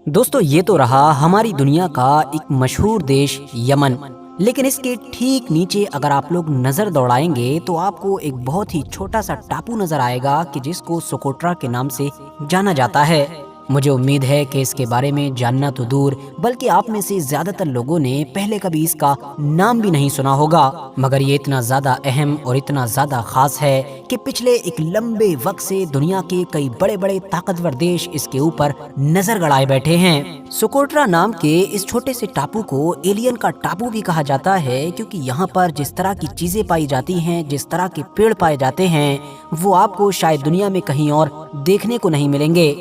दोस्तों ये तो रहा हमारी दुनिया का एक मशहूर देश यमन। लेकिन इसके ठीक नीचे अगर आप लोग नज़र दौड़ाएंगे तो आपको एक बहुत ही छोटा सा टापू नज़र आएगा कि जिसको सोकोट्रा के नाम से जाना जाता है। मुझे उम्मीद है कि इसके बारे में जानना तो दूर बल्कि आप में से ज़्यादातर लोगों ने पहले कभी इसका नाम भी नहीं सुना होगा। मगर ये इतना ज़्यादा अहम और इतना ज़्यादा ख़ास है कि पिछले एक लंबे वक्त से दुनिया के कई बड़े बड़े ताकतवर देश इसके ऊपर नज़र गड़ाए बैठे हैं। सोकोट्रा नाम के इस छोटे से टापू को एलियन का टापू भी कहा जाता है, क्योंकि यहाँ पर जिस तरह की चीज़ें पाई जाती हैं, जिस तरह के पेड़ पाए जाते हैं, वो आपको शायद दुनिया में कहीं और देखने को नहीं मिलेंगे।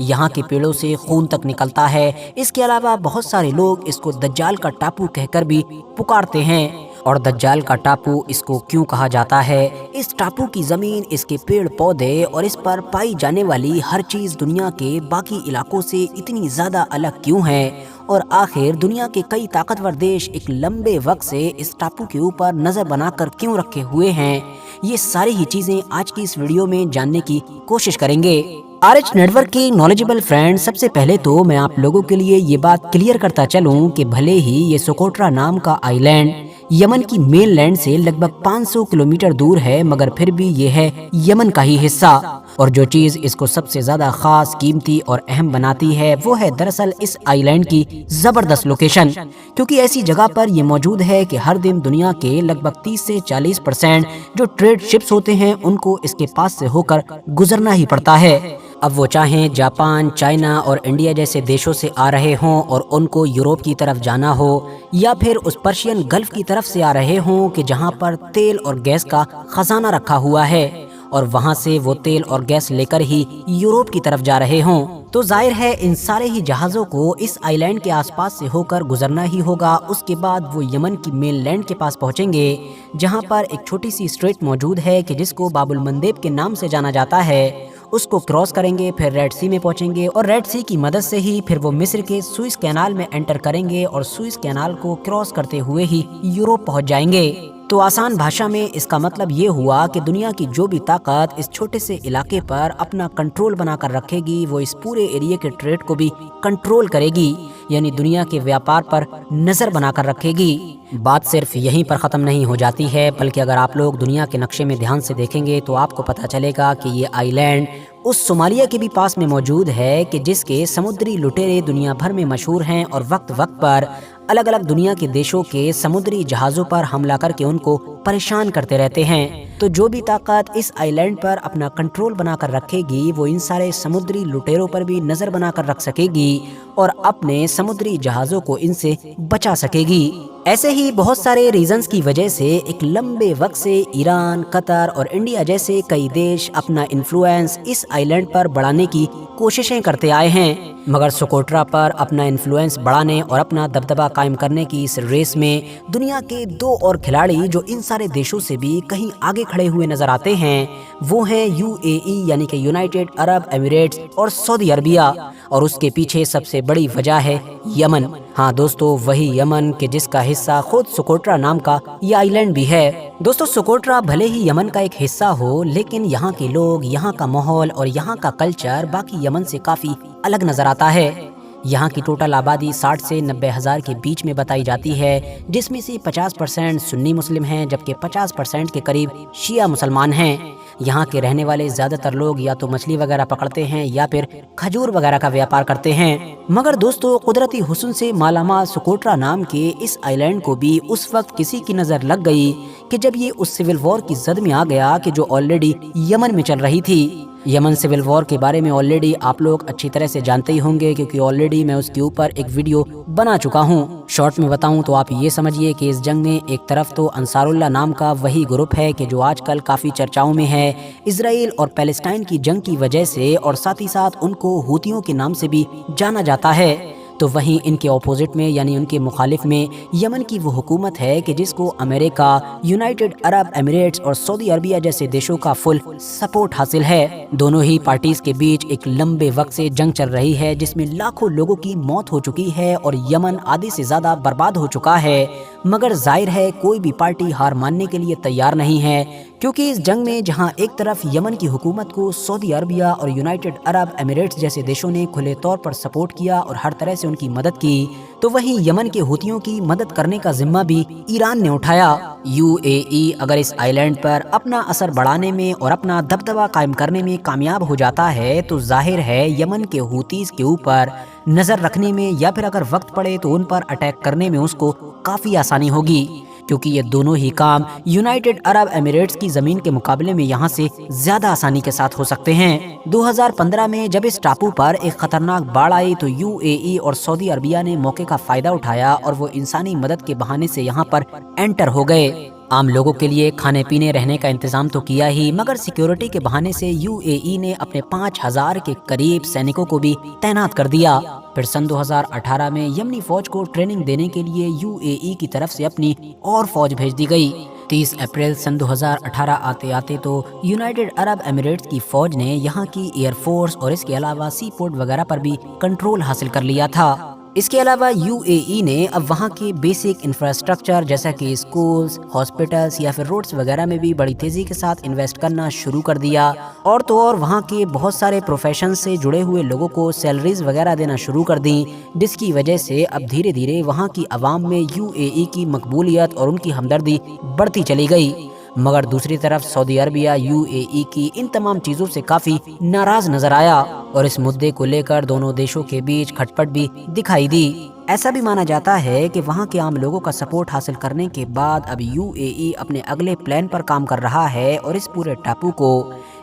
यहाँ के पेड़ों से खून तक निकलता है। इसके अलावा बहुत सारे लोग इसको दज्जाल का टापू कहकर भी पुकारते हैं। और दज्जाल का टापू इसको क्यों कहा जाता है? इस टापू की ज़मीन, इसके पेड़ पौधे और इस पर पाई जाने वाली हर चीज़ दुनिया के बाकी इलाकों से इतनी ज़्यादा अलग क्यों है? और आखिर दुनिया के कई ताकतवर देश एक लंबे वक्त से इस टापू के ऊपर नज़र बनाकर क्यों रखे हुए हैं? ये सारी ही चीज़ें आज की इस वीडियो में जानने की कोशिश करेंगे। RH नेटवर्क के नॉलेजेबल फ्रेंड, सबसे पहले तो मैं आप लोगों के लिए ये बात क्लियर करता चलूं कि भले ही ये सोकोट्रा नाम का आइलैंड यमन की मेन लैंड से लगभग 500 किलोमीटर दूर है, मगर फिर भी ये है यमन का ही हिस्सा। और जो चीज़ इसको सबसे ज़्यादा ख़ास, कीमती और अहम बनाती है वो है दरअसल इस आइलैंड की ज़बरदस्त लोकेशन। क्योंकि ऐसी जगह पर ये मौजूद है कि हर दिन दुनिया के लगभग 30 से 40% जो ट्रेड शिप्स होते हैं उनको इसके पास से होकर गुजरना ही पड़ता है। अब वो चाहें जापान, चाइना और इंडिया जैसे देशों से आ रहे हों और उनको यूरोप की तरफ जाना हो, या फिर उस पर्शियन गल्फ की तरफ से आ रहे हों कि जहां पर तेल और गैस का खजाना रखा हुआ है और वहां से वो तेल और गैस लेकर ही यूरोप की तरफ जा रहे हों, तो जाहिर है इन सारे ही जहाज़ों को इस आइलैंड के आसपास से होकर गुजरना ही होगा। उसके बाद वो यमन की मेन लैंड के पास पहुंचेंगे, जहां पर एक छोटी सी स्ट्रेट मौजूद है कि जिसको बाबुल मंदेब के नाम से जाना जाता है। उसको क्रॉस करेंगे, फिर रेड सी में पहुंचेंगे और रेड सी की मदद से ही फिर वो मिस्र के सुइस कैनाल में एंटर करेंगे और सुइस कैनाल को क्रॉस करते हुए ही यूरोप पहुंच जाएंगे। तो आसान भाषा में इसका मतलब ये हुआ कि दुनिया की जो भी ताकत इस छोटे से इलाके पर अपना कंट्रोल बनाकर रखेगी, वो इस पूरे एरिया के ट्रेड को भी कंट्रोल करेगी, यानी दुनिया के व्यापार पर नज़र बनाकर रखेगी। बात सिर्फ यहीं पर ख़त्म नहीं हो जाती है, बल्कि अगर आप लोग दुनिया के नक्शे में ध्यान से देखेंगे तो आपको पता चलेगा कि ये आइलैंड उस सोमालिया के भी पास में मौजूद है कि जिसके समुद्री लुटेरे दुनिया भर में मशहूर हैं और वक्त वक्त पर अलग अलग दुनिया के देशों के समुद्री जहाज़ों पर हमला करके उनको परेशान करते रहते हैं। तो जो भी ताकत इस आइलैंड पर अपना कंट्रोल बनाकर रखेगी, वो इन सारे समुद्री लुटेरों पर भी नज़र बनाकर रख सकेगी और अपने समुद्री जहाज़ों को इनसे बचा सकेगी। ऐसे ही बहुत सारे रीजंस की वजह से एक लंबे वक्त से ईरान, कतर और इंडिया जैसे कई देश अपना इन्फ्लुएंस इस आइलैंड पर बढ़ाने की कोशिशें करते आए हैं। मगर सोकोट्रा पर अपना इन्फ्लुएंस बढ़ाने और अपना दबदबा कायम करने की इस रेस में दुनिया के दो और खिलाड़ी जो इन सारे देशों से भी कहीं आगे खड़े हुए नजर आते हैं, वो हैं UAE यानी कि यूनाइटेड अरब एमिरेट्स और सऊदी अरबिया। और उसके पीछे सबसे बड़ी वजह है यमन। हाँ दोस्तों, वही यमन कि जिसका हिस्सा खुद सोकोट्रा नाम का ये आइलैंड भी है। दोस्तों, सोकोट्रा भले ही यमन का एक हिस्सा हो, लेकिन यहाँ के लोग, यहाँ का माहौल और यहाँ का कल्चर बाकी यमन से काफी अलग नजर आता है। यहाँ की टोटल आबादी 60 से 90 हज़ार के बीच में बताई जाती है, जिसमें से 50% सुन्नी मुस्लिम हैं, जबकि 50% के करीब शिया मुसलमान हैं। यहाँ के रहने वाले ज़्यादातर लोग या तो मछली वगैरह पकड़ते हैं या फिर खजूर वगैरह का व्यापार करते हैं। मगर दोस्तों, कुदरती हुस्न से मालामाल सोकोट्रा नाम के इस आइलैंड को भी उस वक्त किसी की नज़र लग गई कि जब ये उस सिविल वॉर की जद में आ गया कि जो ऑलरेडी यमन में चल रही थी। यमन सिविल वॉर के बारे में ऑलरेडी आप लोग अच्छी तरह से जानते ही होंगे, क्योंकि ऑलरेडी मैं उसके ऊपर एक वीडियो बना चुका हूँ। शॉर्ट में बताऊँ तो आप ये समझिए कि इस जंग में एक तरफ तो अंसारुल्लाह नाम का वही ग्रुप है कि जो आजकल काफ़ी चर्चाओं में है इसराइल और पैलेस्टाइन की जंग की वजह से, और साथ ही साथ उनको हूतियों के नाम से भी जाना जाता है। तो वहीं इनके ऑपोजिट में यानी उनके मुखालिफ में यमन की वो हुकूमत है कि जिसको अमेरिका, यूनाइटेड अरब एमिरेट्स और सऊदी अरबिया जैसे देशों का फुल सपोर्ट हासिल है। दोनों ही पार्टीज के बीच एक लंबे वक्त से जंग चल रही है, जिसमें लाखों लोगों की मौत हो चुकी है और यमन आधे से ज्यादा बर्बाद हो चुका है। मगर जाहिर है कोई भी पार्टी हार मानने के लिए तैयार नहीं है, کیونکہ اس جنگ میں جہاں ایک طرف یمن کی حکومت کو سعودی عربیہ اور یونائٹڈ عرب ایمریٹس جیسے دیشوں نے کھلے طور پر سپورٹ کیا اور ہر طرح سے ان کی مدد کی، تو وہیں یمن کے ہوتیوں کی مدد کرنے کا ذمہ بھی ایران نے اٹھایا۔ یو اے ای اگر اس آئی لینڈ پر اپنا اثر بڑھانے میں اور اپنا دبدبہ قائم کرنے میں کامیاب ہو جاتا ہے تو ظاہر ہے یمن کے ہوتیز کے اوپر نظر رکھنے میں یا پھر اگر وقت پڑے تو ان پر اٹیک کرنے میں اس کو کافی آسانی ہوگی، کیونکہ یہ دونوں ہی کام یونائٹڈ عرب ایمریٹس کی زمین کے مقابلے میں یہاں سے زیادہ آسانی کے ساتھ ہو سکتے ہیں۔ 2015 میں جب اس ٹاپو پر ایک خطرناک باڑھ آئی تو یو اے ای اور سعودی عربیہ نے موقع کا فائدہ اٹھایا اور وہ انسانی مدد کے بہانے سے یہاں پر انٹر ہو گئے۔ عام لوگوں کے لیے کھانے پینے رہنے کا انتظام تو کیا ہی، مگر سیکیورٹی کے بہانے سے یو اے ای نے اپنے 5000 کے قریب سینکوں کو بھی تعینات کر دیا۔ پھر سن 2018 میں یمنی فوج کو ٹریننگ دینے کے لیے یو اے ای کی طرف سے اپنی اور فوج بھیج دی گئی۔ 30 اپریل سن 2018 آتے تو یونائٹڈ عرب ایمریٹس کی فوج نے یہاں کی ایئر فورس اور اس کے علاوہ سی پورٹ وغیرہ پر بھی کنٹرول حاصل کر لیا تھا۔ اس کے علاوہ یو اے ای نے اب وہاں کے بیسک انفراسٹرکچر جیسا کہ اسکولز، ہاسپٹلز یا پھر روڈز وغیرہ میں بھی بڑی تیزی کے ساتھ انویسٹ کرنا شروع کر دیا، اور تو اور وہاں کے بہت سارے پروفیشن سے جڑے ہوئے لوگوں کو سیلریز وغیرہ دینا شروع کر دیں، جس کی وجہ سے اب دھیرے دھیرے وہاں کی عوام میں یو اے ای کی مقبولیت اور ان کی ہمدردی بڑھتی چلی گئی۔ مگر دوسری طرف سعودی عربیہ یو اے ای کی ان تمام چیزوں سے کافی ناراض نظر آیا اور اس مدعے کو لے کر دونوں دیشوں کے بیچ کھٹپٹ بھی دکھائی دی۔ ایسا بھی مانا جاتا ہے کہ وہاں کے عام لوگوں کا سپورٹ حاصل کرنے کے بعد اب یو اے ای اپنے اگلے پلان پر کام کر رہا ہے اور اس پورے ٹاپو کو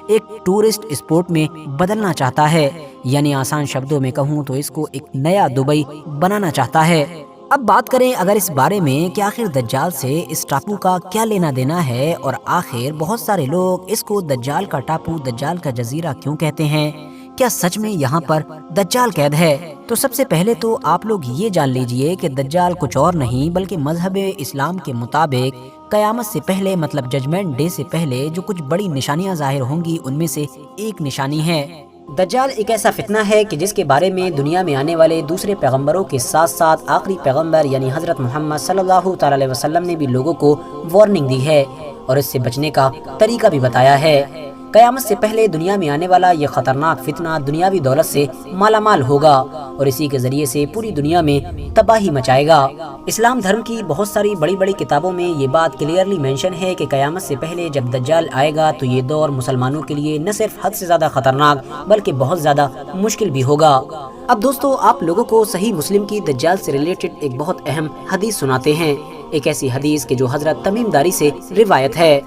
ایک ٹورسٹ اسپوٹ میں بدلنا چاہتا ہے، یعنی آسان شبدوں میں کہوں تو اس کو ایک نیا دبئی بنانا چاہتا ہے۔ اب بات کریں اگر اس بارے میں کہ آخر دجال سے اس ٹاپو کا کیا لینا دینا ہے، اور آخر بہت سارے لوگ اس کو دجال کا ٹاپو، دجال کا جزیرہ کیوں کہتے ہیں، کیا سچ میں یہاں پر دجال قید ہے؟ تو سب سے پہلے تو آپ لوگ یہ جان لیجئے کہ دجال کچھ اور نہیں بلکہ مذہب اسلام کے مطابق قیامت سے پہلے مطلب ججمنٹ ڈے سے پہلے جو کچھ بڑی نشانیاں ظاہر ہوں گی ان میں سے ایک نشانی ہے۔ دجال ایک ایسا فتنہ ہے کہ جس کے بارے میں دنیا میں آنے والے دوسرے پیغمبروں کے ساتھ ساتھ آخری پیغمبر یعنی حضرت محمد صلی اللہ تعالی علیہ وسلم نے بھی لوگوں کو وارننگ دی ہے اور اس سے بچنے کا طریقہ بھی بتایا ہے۔ قیامت سے پہلے دنیا میں آنے والا یہ خطرناک فتنہ دنیاوی دولت سے مالا مال ہوگا اور اسی کے ذریعے سے پوری دنیا میں تباہی مچائے گا۔ اسلام دھرم کی بہت ساری بڑی بڑی کتابوں میں یہ بات کلیئرلی مینشن ہے کہ قیامت سے پہلے جب دجال آئے گا تو یہ دور مسلمانوں کے لیے نہ صرف حد سے زیادہ خطرناک بلکہ بہت زیادہ مشکل بھی ہوگا۔ اب دوستو آپ لوگوں کو صحیح مسلم کی دجال سے ریلیٹڈ ایک بہت اہم حدیث سناتے ہیں، ایک ایسی حدیث کہ جو حضرت تمیم داری سے روایت ہے۔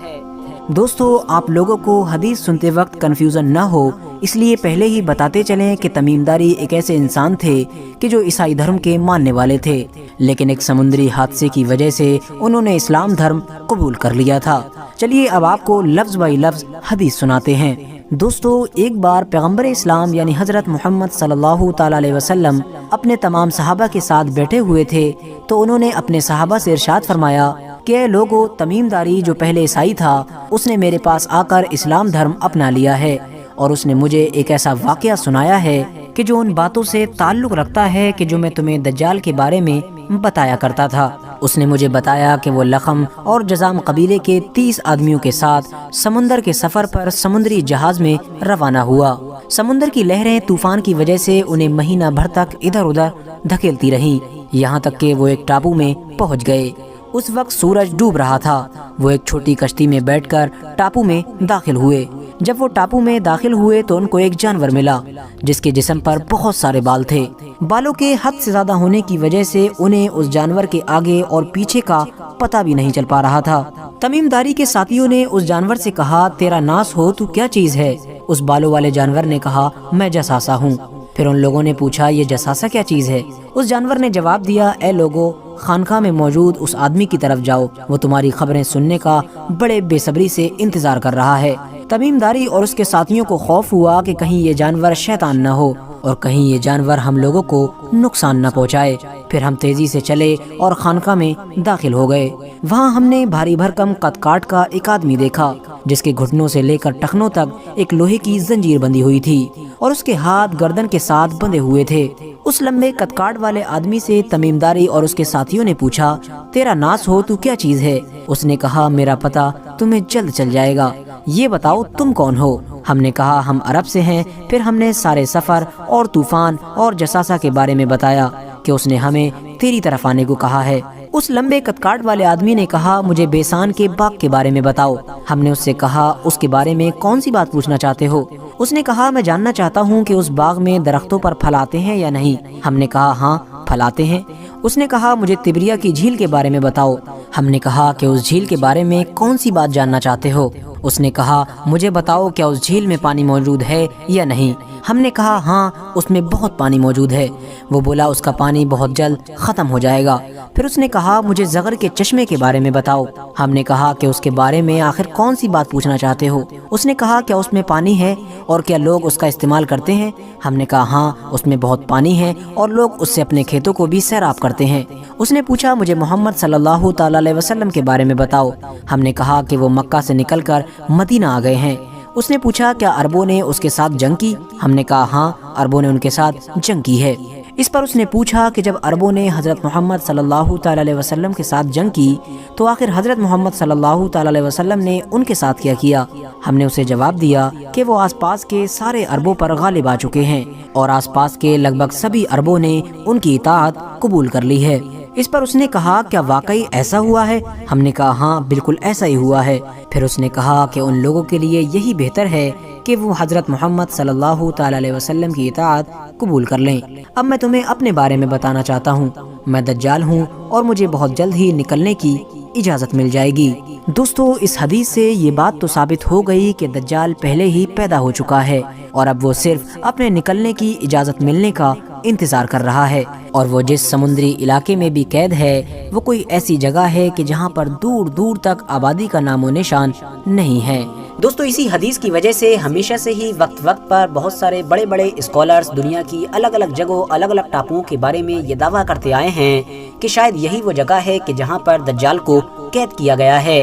دوستو آپ لوگوں کو حدیث سنتے وقت کنفیوژن نہ ہو اس لیے پہلے ہی بتاتے چلیں کہ تمیم داری ایک ایسے انسان تھے کہ جو عیسائی دھرم کے ماننے والے تھے، لیکن ایک سمندری حادثے کی وجہ سے انہوں نے اسلام دھرم قبول کر لیا تھا۔ چلیے اب آپ کو لفظ بائی لفظ حدیث سناتے ہیں۔ دوستو ایک بار پیغمبر اسلام یعنی حضرت محمد صلی اللہ تعالی علیہ وسلم اپنے تمام صحابہ کے ساتھ بیٹھے ہوئے تھے تو انہوں نے اپنے صحابہ سے ارشاد فرمایا کہ اے لوگو، تمیم داری جو پہلے عیسائی تھا اس نے میرے پاس آ کر اسلام دھرم اپنا لیا ہے اور اس نے مجھے ایک ایسا واقعہ سنایا ہے کہ جو ان باتوں سے تعلق رکھتا ہے کہ جو میں تمہیں دجال کے بارے میں بتایا کرتا تھا۔ اس نے مجھے بتایا کہ وہ لخم اور جزام قبیلے کے 30 آدمیوں کے ساتھ سمندر کے سفر پر سمندری جہاز میں روانہ ہوا۔ سمندر کی لہریں طوفان کی وجہ سے انہیں مہینہ بھر تک ادھر ادھر دھکیلتی رہیں، یہاں تک کہ وہ ایک ٹاپو میں پہنچ گئے۔ اس وقت سورج ڈوب رہا تھا۔ وہ ایک چھوٹی کشتی میں بیٹھ کر ٹاپو میں داخل ہوئے۔ جب وہ ٹاپو میں داخل ہوئے تو ان کو ایک جانور ملا جس کے جسم پر بہت سارے بال تھے۔ بالوں کے حد سے زیادہ ہونے کی وجہ سے انہیں اس جانور کے آگے اور پیچھے کا پتہ بھی نہیں چل پا رہا تھا۔ تمیم داری کے ساتھیوں نے اس جانور سے کہا، تیرا ناس ہو تو کیا چیز ہے؟ اس بالوں والے جانور نے کہا، میں جساسا ہوں۔ پھر ان لوگوں نے پوچھا، یہ جساسا کیا چیز ہے؟ اس جانور نے جواب دیا، اے لوگو، خانقاہ میں موجود اس آدمی کی طرف جاؤ، وہ تمہاری خبریں سننے کا بڑے بے صبری سے انتظار کر رہا ہے۔ تمیم داری اور اس کے ساتھیوں کو خوف ہوا کہ کہیں یہ جانور شیطان نہ ہو اور کہیں یہ جانور ہم لوگوں کو نقصان نہ پہنچائے۔ پھر ہم تیزی سے چلے اور خانقاہ میں داخل ہو گئے۔ वहाँ हमने भारी भरकम कद काट का एक आदमी देखा जिसके घुटनों से लेकर टखनों तक एक लोहे की जंजीर बंधी हुई थी और उसके हाथ गर्दन के साथ बंधे हुए थे। उस लंबे कदकाठ वाले आदमी से तमीमदारी और उसके साथियों ने पूछा, तेरा नास हो तू क्या चीज है? उसने कहा, मेरा पता तुम्हें जल्द चल जाएगा, ये बताओ तुम कौन हो? हमने कहा, हम अरब से हैं। फिर हमने सारे सफर और तूफान और जसासा के बारे में बताया कि उसने हमें तेरी तरफ आने को कहा है। उस लंबे कदकाठ वाले आदमी ने कहा, मुझे बेसान के बाग के बारे में बताओ। हमने उससे कहा, उसके बारे में कौन सी बात पूछना चाहते हो? उसने कहा, मैं जानना चाहता हूँ कि उस बाग में दरख्तों पर फल आते हैं या नहीं। हमने कहा, हाँ फल आते हैं। उसने कहा, मुझे तिब्रिया की झील के बारे में बताओ। हमने कहा कि उस झील के बारे में कौन सी बात जानना चाहते हो? उसने कहा, मुझे बताओ क्या उस झील में पानी मौजूद है या नहीं। हमने कहा, हाँ उसमें बहुत पानी मौजूद है। वो बोला, उसका पानी बहुत जल्द ख़त्म हो जाएगा। फिर उसने कहा, मुझे ज़गर के चश्मे के बारे में बताओ। हमने कहा कि उसके बारे में आखिर कौन सी बात पूछना चाहते हो? उसने कहा, क्या उसमें पानी है और क्या लोग उसका इस्तेमाल करते हैं? हमने कहा, हाँ उसमें बहुत पानी है और लोग उससे अपने खेतों को भी सैराब करते हैं। उसने पूछा, मुझे मोहम्मद सल्लल्लाहु तआला अलैहि वसल्लम के बारे में बताओ। हमने कहा कि वो मक्का से निकलकर मदीना आ गए हैं। उसने पूछा, क्या अरबों ने उसके साथ जंग की? हमने कहा, हाँ अरबों ने उनके साथ जंग की है। इस पर उसने पूछा कि जब अरबों ने हज़रत मोहम्मद सल्लल्लाहु तआला अलैहि वसल्लम के साथ जंग की तो आखिर हज़रत मोहम्मद सल्लल्लाहु तआला अलैहि वसल्लम ने उनके साथ क्या किया? हमने उसे जवाब दिया कि वो आसपास के सारे अरबों पर गालिब आ चुके हैं और आसपास के लगभग सभी अरबों ने उनकी इताअत कबूल कर ली है। इस पर उसने कहा, क्या वाकई ऐसा हुआ है? हमने कहा, हाँ बिल्कुल ऐसा ही हुआ है। फिर उसने कहा कि उन लोगों के लिए यही बेहतर है कि वो हज़रत मोहम्मद सल्लल्लाहु तआला अलैहि वसल्लम की इताअत कबूल कर लें। अब मैं तुम्हें अपने बारे में बताना चाहता हूँ। मैं दज्जाल हूँ और मुझे बहुत जल्द ही निकलने की इजाज़त मिल जाएगी। दोस्तों, इस हदीस से ये बात तो साबित हो गई कि दज्जाल पहले ही पैदा हो चुका है और अब वो सिर्फ अपने निकलने की इजाज़त मिलने का इंतज़ार कर रहा है। और वो जिस समुद्री इलाके में भी कैद है वो कोई ऐसी जगह है कि जहाँ पर दूर दूर तक आबादी का नामो निशान नहीं है। दोस्तों, इसी हदीस की वजह से हमेशा से ही वक्त वक्त पर बहुत सारे बड़े बड़े स्कॉलर्स दुनिया की अलग अलग जगहों अलग अलग टापुओं के बारे में ये दावा करते आए हैं कि शायद यही वो जगह है कि जहाँ पर दज्जाल को कैद किया गया है।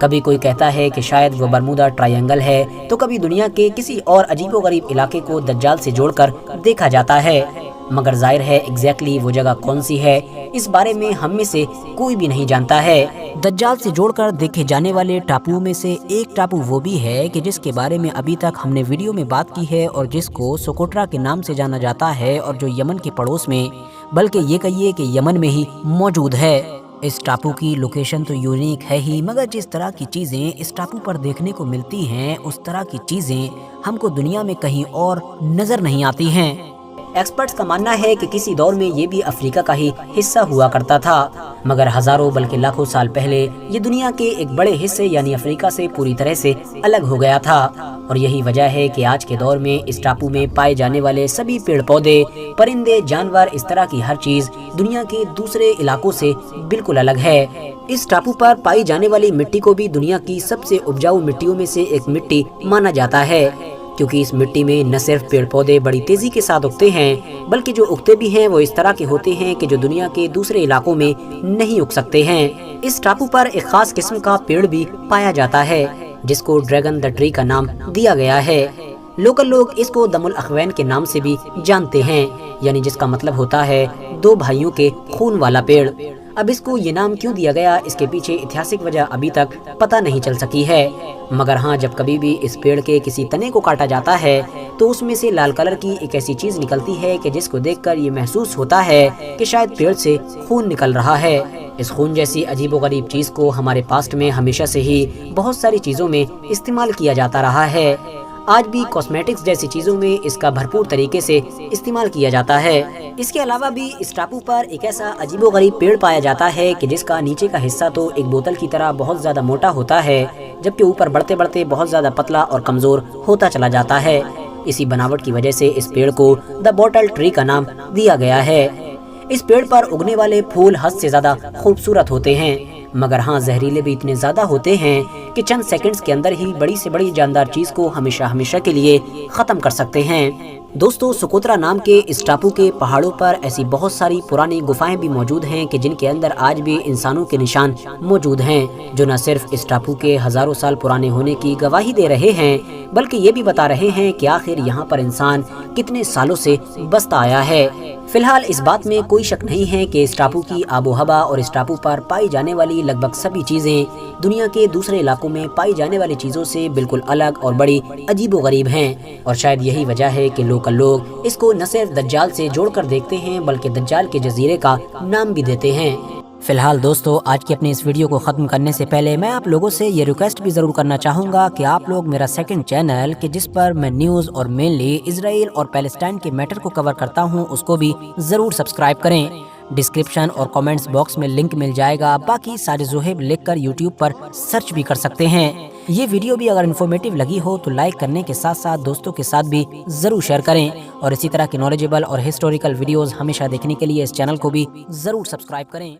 कभी कोई कहता है कि शायद वो बरमूदा ट्रायंगल है, तो कभी दुनिया के किसी और अजीबोगरीब इलाके को दज्जाल से जोड़कर देखा जाता है। मगर जाहिर है एग्जैक्टली वो जगह कौन सी है इस बारे में हम में से कोई भी नहीं जानता है। दज्जाल से जोड़कर देखे जाने वाले टापुओं में से एक टापू वो भी है कि जिसके बारे में अभी तक हमने वीडियो में बात की है और जिसको सोकोट्रा के नाम से जाना जाता है और जो यमन के पड़ोस में, बल्कि ये कहिए कि यमन में ही मौजूद है। इस टापू की लोकेशन तो यूनिक है ही, मगर जिस तरह की चीज़ें इस टापू पर देखने को मिलती हैं उस तरह की चीज़ें हमको दुनिया में कहीं और नज़र नहीं आती हैं। एक्सपर्ट्स का मानना है कि किसी दौर में ये भी अफ्रीका का ही हिस्सा हुआ करता था, मगर हजारों बल्कि लाखों साल पहले ये दुनिया के एक बड़े हिस्से यानी अफ्रीका से पूरी तरह से अलग हो गया था। और यही वजह है कि आज के दौर में इस टापू में पाए जाने वाले सभी पेड़ पौधे, परिंदे, जानवर, इस तरह की हर चीज दुनिया के दूसरे इलाकों से बिल्कुल अलग है। इस टापू पर पाई जाने वाली मिट्टी को भी दुनिया की सबसे उपजाऊ मिट्टियों में से एक मिट्टी माना जाता है, क्योंकि इस मिट्टी में न सिर्फ पेड़ पौधे बड़ी तेजी के साथ उगते हैं, बल्कि जो उगते भी हैं वो इस तरह के होते हैं कि जो दुनिया के दूसरे इलाकों में नहीं उग सकते हैं। इस टापू पर एक खास किस्म का पेड़ भी पाया जाता है जिसको ड्रैगन द ट्री का नाम दिया गया है। लोकल लोग इसको दमुल अखवैन के नाम से भी जानते हैं, यानी जिसका मतलब होता है दो भाइयों के खून वाला पेड़। अब इसको ये नाम क्यों दिया गया, इसके पीछे ऐतिहासिक वजह अभी तक पता नहीं चल सकी है। मगर हाँ, जब कभी भी इस पेड़ के किसी तने को काटा जाता है तो उसमें से लाल कलर की एक ऐसी चीज निकलती है कि जिसको देखकर ये महसूस होता है कि शायद पेड़ से खून निकल रहा है। इस खून जैसी अजीबोगरीब चीज को हमारे पास्ट में हमेशा से ही बहुत सारी चीजों में इस्तेमाल किया जाता रहा है। आज भी कॉस्मेटिक्स जैसी चीजों में इसका भरपूर तरीके से इस्तेमाल किया जाता है। इसके अलावा भी इस टापू पर एक ऐसा अजीबोगरीब पेड़ पाया जाता है कि जिसका नीचे का हिस्सा तो एक बोतल की तरह बहुत ज्यादा मोटा होता है, जबकि ऊपर बढ़ते बढ़ते बहुत ज्यादा पतला और कमजोर होता चला जाता है। इसी बनावट की वजह से इस पेड़ को द बॉटल ट्री का नाम दिया गया है। इस पेड़ पर उगने वाले फूल हद से ज्यादा खूबसूरत होते हैं, मगर हाँ जहरीले भी इतने ज्यादा होते हैं कि चंद सेकंड्स के अंदर ही बड़ी से बड़ी जानदार चीज को हमेशा हमेशा के लिए खत्म कर सकते हैं। दोस्तों, सुकोत्रा नाम के इस टापू के पहाड़ों पर ऐसी बहुत सारी पुरानी गुफाएं भी मौजूद हैं कि जिनके अंदर आज भी इंसानों के निशान मौजूद हैं, जो न सिर्फ इस टापू के हजारों साल पुराने होने की गवाही दे रहे हैं, बल्कि ये भी बता रहे हैं कि आखिर यहाँ पर इंसान कितने सालों से बसता आया है। फिलहाल इस बात में कोई शक नहीं है कि इस टापू की आबो हवा और इस टापू पर पाई जाने वाली लगभग सभी चीजें दुनिया के दूसरे इलाकों में पाई जाने वाली चीजों से बिल्कुल अलग और बड़ी अजीबोगरीब हैं, और शायद यही वजह है कि लोकल लोग इसको न सिर्फ दज्जाल से जोड़कर देखते हैं बल्कि दज्जाल के जजीरे का नाम भी देते हैं। फिलहाल दोस्तों, आज की अपनी इस वीडियो को ख़त्म करने से पहले मैं आप लोगों से ये रिक्वेस्ट भी ज़रूर करना चाहूँगा कि आप लोग मेरा सेकंड चैनल कि जिस पर मैं न्यूज़ और मेनली इजराइल और पैलेस्टाइन के मैटर को कवर करता हूँ उसको भी ज़रूर सब्सक्राइब करें। डिस्क्रिप्शन और कमेंट्स बॉक्स में लिंक मिल जाएगा। बाकी सारे ज़ोहेब लिखकर यूट्यूब पर सर्च भी कर सकते हैं। ये वीडियो भी अगर इन्फॉर्मेटिव लगी हो तो लाइक करने के साथ साथ दोस्तों के साथ भी ज़रूर शेयर करें, और इसी तरह की नॉलेजेबल और हिस्टोरिकल वीडियोज़ हमेशा देखने के लिए इस चैनल को भी ज़रूर सब्सक्राइब करें।